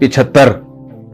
75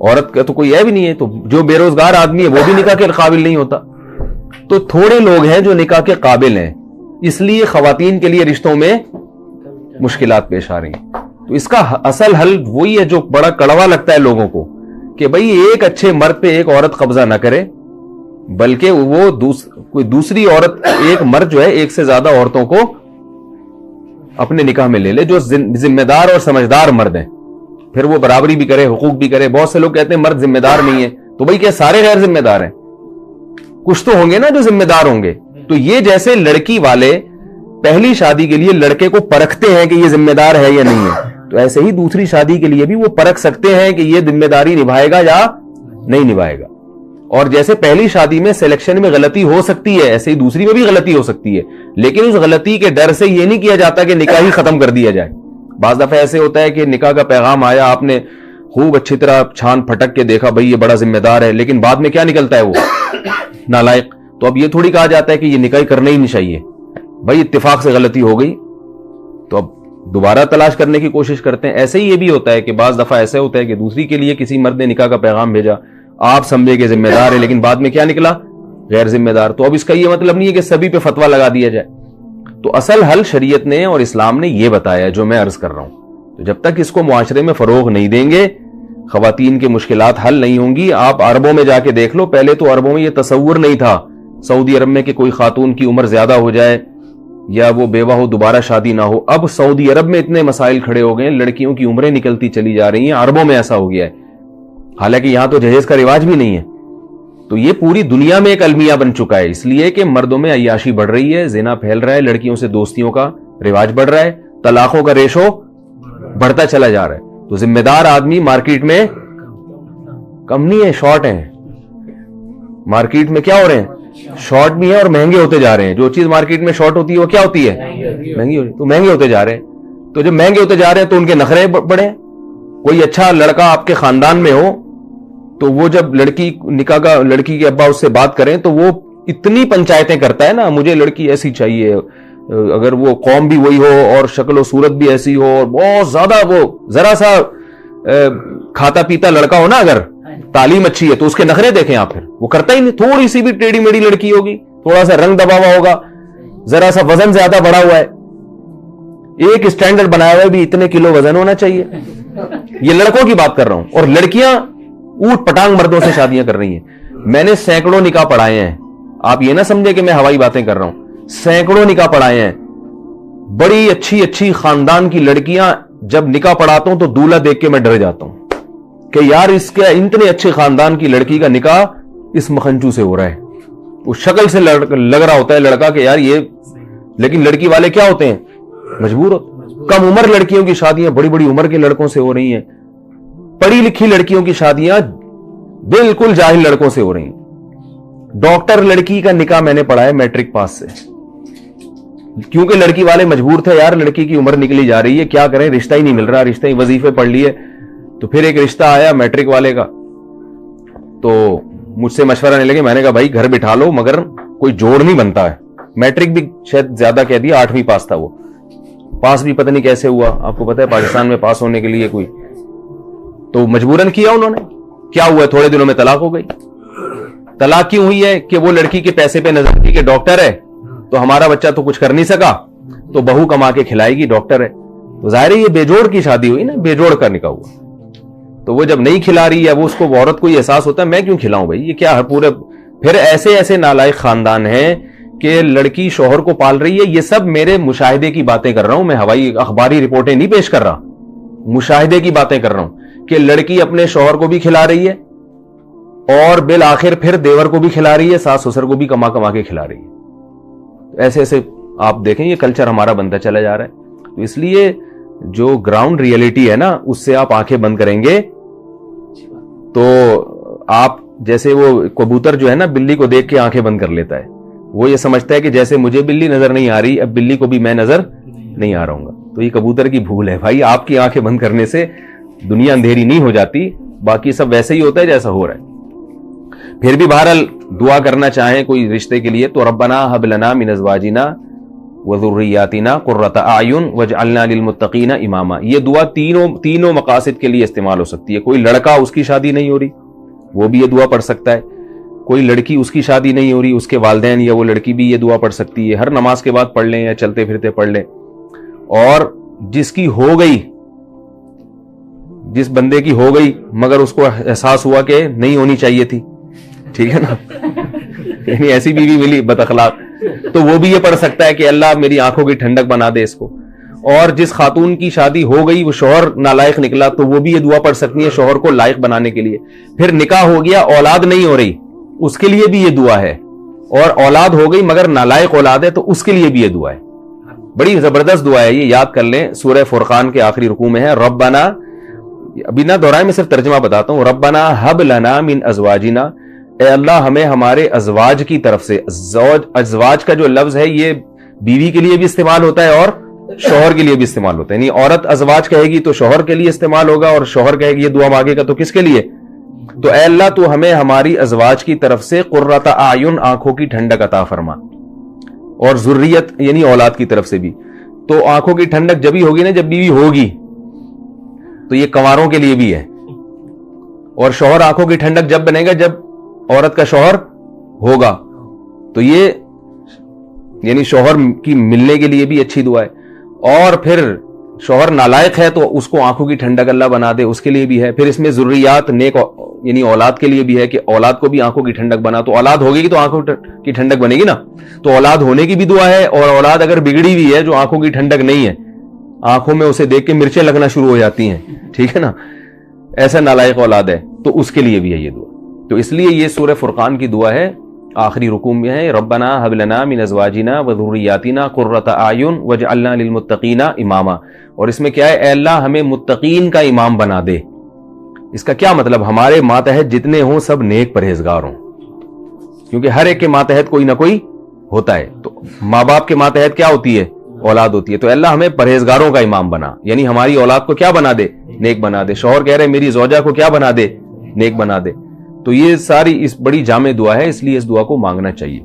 عورت کا تو کوئی ہے بھی نہیں ہے, تو جو بے روزگار آدمی ہے وہ بھی نکاح کے قابل نہیں ہوتا. تو تھوڑے لوگ ہیں جو نکاح کے قابل ہیں, اس لیے خواتین کے لیے رشتوں میں مشکلات پیش آ رہی ہیں. تو اس کا اصل حل وہی ہے جو بڑا کڑوا لگتا ہے لوگوں کو, کہ بھئی ایک اچھے مرد پہ ایک عورت قبضہ نہ کرے, بلکہ وہ کوئی دوسری عورت, ایک مرد جو ہے ایک سے زیادہ عورتوں کو اپنے نکاح میں لے لے, جو ذمہ دار اور سمجھدار مرد ہیں. پھر وہ برابری بھی کرے, حقوق بھی کرے. بہت سے لوگ کہتے ہیں مرد ذمہ دار نہیں ہے, تو بھئی کیا سارے غیر ذمہ دار ہیں؟ کچھ تو ہوں گے نا جو ذمہ دار ہوں گے. تو یہ جیسے لڑکی والے پہلی شادی کے لیے لڑکے کو پرکھتے ہیں کہ یہ ذمہ دار ہے یا نہیں ہے, تو ایسے ہی دوسری شادی کے لیے بھی وہ پرکھ سکتے ہیں کہ یہ ذمہ داری نبھائے گا یا نہیں نبھائے گا. اور جیسے پہلی شادی میں سلیکشن میں غلطی ہو سکتی ہے, ایسے ہی دوسری میں بھی غلطی ہو سکتی ہے, لیکن اس غلطی کے ڈر سے یہ نہیں کیا جاتا کہ نکاح ہی ختم کر دیا جائے. بعض دفعہ ایسے ہوتا ہے کہ نکاح کا پیغام آیا, آپ نے خوب اچھی طرح چھان پھٹک کے دیکھا بھئی یہ بڑا ذمہ دار ہے, لیکن بعد میں کیا نکلتا ہے وہ نالائق. تو اب یہ تھوڑی کہا جاتا ہے کہ یہ نکاح کرنا ہی نہیں چاہیے, بھئی اتفاق سے غلطی ہو گئی تو اب دوبارہ تلاش کرنے کی کوشش کرتے ہیں. ایسے ہی یہ بھی ہوتا ہے کہ بعض دفعہ ایسے ہوتا ہے کہ دوسری کے لیے کسی مرد نے نکاح کا پیغام بھیجا, آپ سمجھے کہ ذمہ دار ہے, لیکن بعد میں کیا نکلا, غیر ذمہ دار. تو اب اس کا یہ مطلب نہیں ہے کہ سبھی پہ فتویٰ لگا دیا جائے. تو اصل حل شریعت نے اور اسلام نے یہ بتایا جو میں عرض کر رہا ہوں. تو جب تک اس کو معاشرے میں فروغ نہیں دیں گے, خواتین کی مشکلات حل نہیں ہوں گی. آپ عربوں میں جا کے دیکھ لو, پہلے تو عربوں میں یہ تصور نہیں تھا سعودی عرب میں کہ کوئی خاتون کی عمر زیادہ ہو جائے یا وہ بیوہ ہو دوبارہ شادی نہ ہو. اب سعودی عرب میں اتنے مسائل کھڑے ہو گئے ہیں, لڑکیوں کی عمریں نکلتی چلی جا رہی ہیں. عربوں میں ایسا ہو گیا ہے, حالانکہ یہاں تو جہیز کا رواج بھی نہیں ہے. تو یہ پوری دنیا میں ایک المیہ بن چکا ہے, اس لیے کہ مردوں میں عیاشی بڑھ رہی ہے, زنا پھیل رہا ہے, لڑکیوں سے دوستیوں کا رواج بڑھ رہا ہے, طلاقوں کا ریشو بڑھتا چلا جا رہا ہے. تو ذمہ دار آدمی مارکیٹ میں کم نہیں ہے, شارٹ ہیں. مارکیٹ میں کیا ہو رہے ہیں, شارٹ بھی ہیں اور مہنگے ہوتے جا رہے ہیں. جو چیز مارکیٹ میں شارٹ ہوتی ہے وہ کیا ہوتی ہے, مہنگی ہوتی ہے. تو مہنگے ہوتے جا رہے ہیں. تو جب مہنگے ہوتے جا رہے ہیں تو ان کے نخرے بڑھے. کوئی اچھا لڑکا آپ کے خاندان میں ہو تو وہ جب لڑکی نکاح کا, لڑکی کے ابا اس سے بات کریں تو وہ اتنی پنچایتیں کرتا ہے نا, مجھے لڑکی ایسی چاہیے, اگر وہ قوم بھی وہی ہو اور شکل و صورت بھی ایسی ہو اور بہت زیادہ وہ ذرا سا کھاتا پیتا لڑکا ہو نا, اگر تعلیم اچھی ہے تو اس کے نخرے دیکھیں آپ. پھر وہ کرتا ہی نہیں. تھوڑی سی بھی ٹیڑھی میڑھی لڑکی ہوگی, تھوڑا سا رنگ دبا ہوا ہوگا, ذرا سا وزن زیادہ بڑھا ہوا ہے, ایک اسٹینڈرڈ بنایا ہوا ہے بھی اتنے کلو وزن ہونا چاہیے. یہ لڑکوں کی بات کر رہا ہوں. اور لڑکیاں اوٹ پٹانگ مردوں سے شادیاں کر رہی ہیں. میں نے سینکڑوں نکاح پڑھائے ہیں, آپ یہ نہ سمجھے کہ میں ہوائی باتیں کر رہا ہوں. سینکڑوں نکاح پڑھائے ہیں. بڑی اچھی اچھی خاندان کی لڑکیاں, جب نکاح پڑھاتا ہوں تو دولہا دیکھ کے میں ڈر جاتا ہوں کہ یار اس کے اتنے اچھے خاندان کی لڑکی کا نکاح اس مکھنچو سے ہو رہا ہے. وہ شکل سے لگ رہا ہوتا ہے لڑکا کہ یار یہ, لیکن لڑکی والے کیا ہوتے ہیں, مجبور ہوتے. کم عمر لڑکیوں کی شادیاں بڑی بڑی عمر کے لڑکوں سے ہو رہی ہیں. پڑھی لکھی لڑکیوں کی شادیاں بالکل جاہل لڑکوں سے ہو رہی ہیں. ڈاکٹر لڑکی کا نکاح میں نے پڑھا ہے میٹرک پاس سے, کیونکہ لڑکی والے مجبور تھے, یار لڑکی کی عمر نکلی جا رہی ہے, کیا کریں, رشتہ ہی نہیں مل رہا, رشتہ ہی وظیفے پڑھ لیے. تو پھر ایک رشتہ آیا میٹرک والے کا, تو مجھ سے مشورہ نہیں لگے. میں نے کہا بھائی گھر بٹھا لو, مگر کوئی جوڑ نہیں بنتا ہے. میٹرک بھی شاید زیادہ کہہ دیا, 8ویں پاس تھا وہ. پاس بھی پتہ نہیں کیسے ہوا, آپ کو پتہ ہے پاکستان میں پاس ہونے کے لیے کوئی, تو مجبوراً کیا انہوں نے. کیا ہوا, تھوڑے دنوں میں طلاق ہو گئی. طلاق کیوں ہوئی ہے کہ وہ لڑکی کے پیسے پہ نظر تھی کہ ڈاکٹر ہے تو ہمارا بچہ تو کچھ کر نہیں سکا, تو بہو کما کے کھلائے گی, ڈاکٹر ہے. تو ظاہر ہے یہ بے جوڑ کی شادی ہوئی نا, بے جوڑ کا نکاح ہوا. تو وہ جب نہیں کھلا رہی ہے, وہ اس کو عورت کو یہ احساس ہوتا ہے میں کیوں کھلاؤں بھائی, یہ کیا ہے پورے. پھر ایسے ایسے نالائق خاندان ہیں کہ لڑکی شوہر کو پال رہی ہے. یہ سب میرے مشاہدے کی باتیں کر رہا ہوں میں, ہوائی اخباری رپورٹیں نہیں پیش کر رہا, مشاہدے کی باتیں کر رہا ہوں کہ لڑکی اپنے شوہر کو بھی کھلا رہی ہے اور بالآخر پھر دیور کو بھی کھلا رہی ہے, ساس سسر کو بھی کما کما کے کھلا رہی ہے. ایسے ایسے آپ دیکھیں یہ کلچر ہمارا بنتا چلا جا رہا ہے. تو اس لیے جو گراؤنڈ ریئلٹی ہے نا, اس سے آپ آنکھیں بند کریں گے تو آپ, جیسے وہ کبوتر جو ہے نا بلی کو دیکھ کے آنکھیں بند کر لیتا ہے, وہ یہ سمجھتا ہے کہ جیسے مجھے بلی نظر نہیں آ رہی, اب بلی کو بھی میں نظر نہیں آ رہا ہوں گا. تو یہ کبوتر کی بھول ہے بھائی. آپ کی آنکھیں بند کرنے سے دنیا اندھیری نہیں ہو جاتی, باقی سب ویسے ہی ہوتا ہے جیسا ہو رہا ہے. پھر بھی بہرحال دعا کرنا چاہیں کوئی رشتے کے لیے تو ربنا ہب لنا من ازواجنا وذریاتنا قرۃ اعین واجعلنا للمتقین اماما. یہ دعا تینوں مقاصد کے لیے استعمال ہو سکتی ہے. کوئی لڑکا اس کی شادی نہیں ہو رہی وہ بھی یہ دعا پڑھ سکتا ہے. کوئی لڑکی اس کی شادی نہیں ہو رہی اس کے والدین یا وہ لڑکی بھی یہ دعا پڑھ سکتی ہے. ہر نماز کے بعد پڑھ لیں یا چلتے پھرتے پڑھ لیں. اور جس کی ہو گئی, جس بندے کی ہو گئی مگر اس کو احساس ہوا کہ نہیں ہونی چاہیے تھی, ٹھیک ہے نا, یعنی ایسی بیوی ملی بد اخلاق, تو وہ بھی یہ پڑھ سکتا ہے کہ اللہ میری آنکھوں کی ٹھنڈک بنا دے اس کو. اور جس خاتون کی شادی ہو گئی وہ شوہر نالائق نکلا تو وہ بھی یہ دعا پڑھ سکتی ہے شوہر کو لائق بنانے کے لیے. پھر نکاح ہو گیا اولاد نہیں ہو رہی اس کے لیے بھی یہ دعا ہے, اور اولاد ہو گئی مگر نالائق اولاد ہے تو اس کے لیے بھی یہ دعا ہے. بڑی زبردست دعا ہے یہ, یاد کر لیں. سورہ فرقان کے آخری رکوع میں ہے ربنا, ابھی نہ دہرائے میں صرف ترجمہ بتاتا ہوں, ربنا ہب لنا من ازواجنا, اے اللہ ہمیں ہمارے ازواج کی طرف سے. ازواج کا جو لفظ ہے یہ بیوی کے لیے بھی استعمال ہوتا ہے اور شوہر کے لیے بھی استعمال ہوتا ہے. یعنی عورت ازواج کہے گی تو شوہر کے لیے استعمال ہوگا, اور شوہر کہے گی یہ دعا مانگے گا تو کس کے لیے؟ تو اے اللہ تو ہمیں ہماری ازواج کی طرف سے قرۃ اعین آنکھوں کی ٹھنڈک عطا فرما, اور ذریت یعنی اولاد کی طرف سے بھی. تو آنکھوں کی ٹھنڈک جبھی ہوگی نا جب بیوی ہوگی, تو یہ کنواروں کے لیے بھی ہے. اور شوہر آنکھوں کی ٹھنڈک جب بنے گا جب عورت کا شوہر ہوگا, تو یہ یعنی شوہر کی ملنے کے لیے بھی اچھی دعا ہے. اور پھر شوہر نالائق ہے تو اس کو آنکھوں کی ٹھنڈک اللہ بنا دے اس کے لیے بھی ہے. پھر اس میں ذریات نیک یعنی اولاد کے لیے بھی ہے کہ اولاد کو بھی آنکھوں کی ٹھنڈک بنا. تو اولاد ہوگی تو آنکھوں کی ٹھنڈک بنے گی نا, تو اولاد ہونے کی بھی دعا ہے. اور اولاد اگر بگڑی ہوئی ہے جو آنکھوں کی ٹھنڈک نہیں ہے, آنکھوں میں اسے دیکھ کے مرچیں لگنا شروع ہو جاتی ہیں, ٹھیک ہے نا, ایسا نالائق اولاد ہے تو اس کے لیے بھی ہے یہ دعا. تو اس لیے یہ سورہ فرقان کی دعا ہے, آخری رکوع میں ہے ربنا ہب لنا من ازواجنا وذریاتنا قرۃ اعین واجعلنا للمتقین اماما. اور اس میں کیا ہے, اے اللہ ہمیں متقین کا امام بنا دے. اس کا کیا مطلب, ہمارے ماتحت جتنے ہوں سب نیک پرہیزگار ہوں, کیونکہ ہر ایک کے ماتحت کوئی نہ کوئی ہوتا ہے. تو ماں باپ کے ماتحت کیا ہوتی ہے, اولاد ہوتی ہے. تو اللہ ہمیں پرہیزگاروں کا امام بنا, یعنی ہماری اولاد کو کیا بنا دے, نیک بنا دے. شوہر کہہ رہے میری زوجہ کو کیا بنا دے, نیک بنا دے. تو یہ ساری اس بڑی جامع دعا ہے, اس لیے اس دعا کو مانگنا چاہیے.